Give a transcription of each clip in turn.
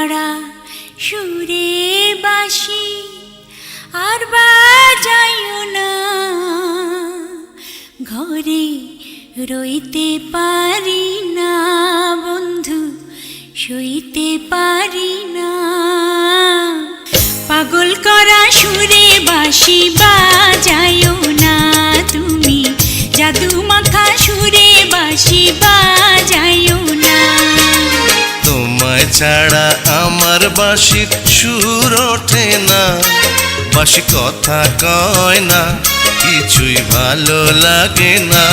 কারা সুরে বাঁশি আর বাজাইও না, ঘরে রইতে পারি না বন্ধু, সইতে পারি না। পাগল করা সুরে বাঁশি বাজাইও না তুমি, জাদু মাখা সুরে বাঁশি বাজাইও না। তোমায় ছাড়া আমার বাঁশির সুর ওঠে না, বাঁশি কথা কয় না, কিছুই ভালো লাগে না।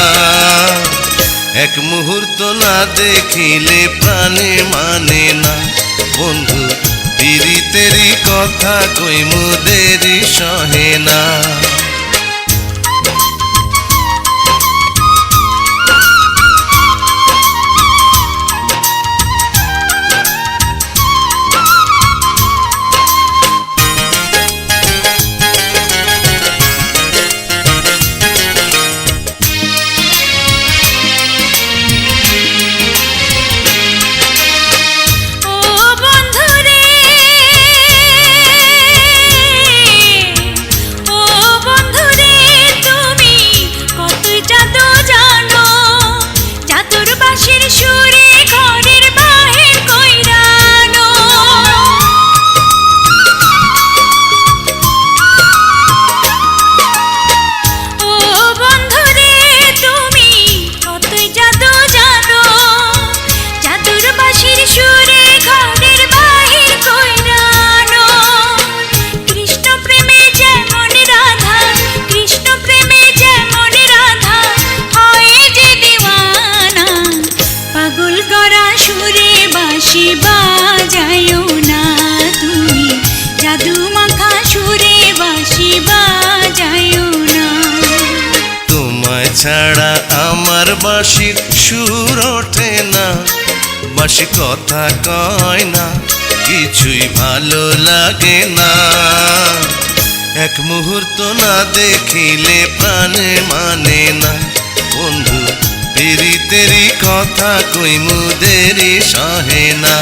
এক মুহূর্ত না দেখিলে প্রাণে মানে না বন্ধু, পীড়িতেরই কথা কইমু দেরি সহে না। বাজাইও না তুমি, জাদু মাখা সুরে বাঁশি বাজাইও না। তোমায় ছাড়া আমার বাঁশির সুর ওঠে না, বাঁশি কথা কয় না, কিছুই ভালো লাগে না। এক মুহূর্ত না দেখিলে প্রাণে মানে না বন্ধু, পীড়িতেরই কথা কইমু দেরি সহে না।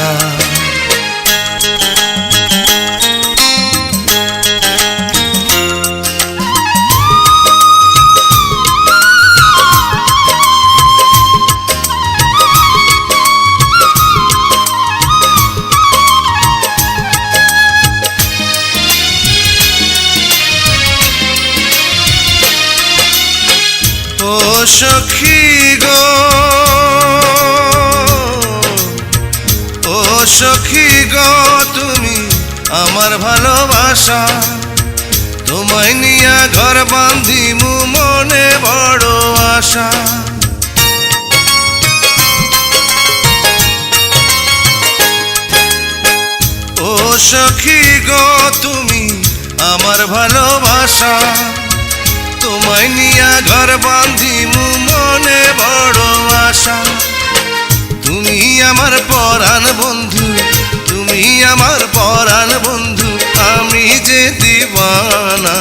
ও সখী গো, ও সখী গো, তুমি আমার ভালোবাসা, তোমায় নিয়া ঘর বাঁধিমু মনে বড় আশা। ও সখী গো, তুমি আমার ভালোবাসা, তোমায় নিয়া ঘর বাঁধিমু মনে বড় আশা। তুমি আমার পরাণ বন্ধু, তুমি আমার পরাণ বন্ধু, আমি যে দিওয়ানা।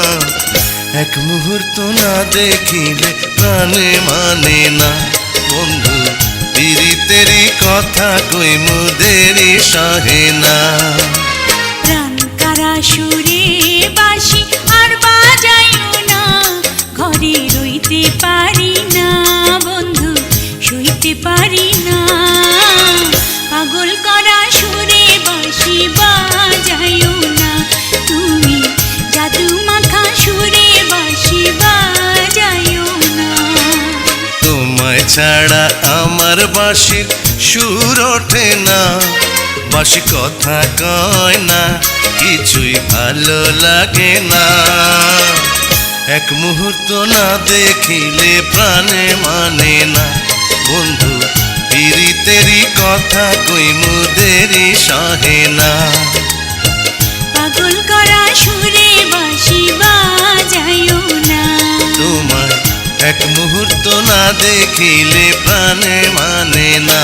এক মুহূর্ত না দেখিলে প্রাণে মানে না বন্ধু, পীড়িতেরই কথা কইমু দেরি সহে না। প্রাণ কারা সুরে বাঁশি আর বাজাইও না, ঘরে রইতে পারি না বন্ধু, সইতে পারি না। পাগল করা সুরে বাঁশি বাজাইও না তুমি, জাদু মাখা সুরে বাঁশি বাজাইও না। তোমায় ছাড়া আমার বাঁশির সুর ওঠে না, বাঁশি কথা কয় না, কিছুই ভালো লাগে না। এক মুহূর্ত না দেখিলে প্রাণে মানে না বন্ধু, পীড়িতেরই কথা কইমু দেরি সহে না। পাগল করা সুরে বাঁশি বাজাইও না, তোমায় এক মুহূর্ত না দেখিলে প্রাণে মানে না।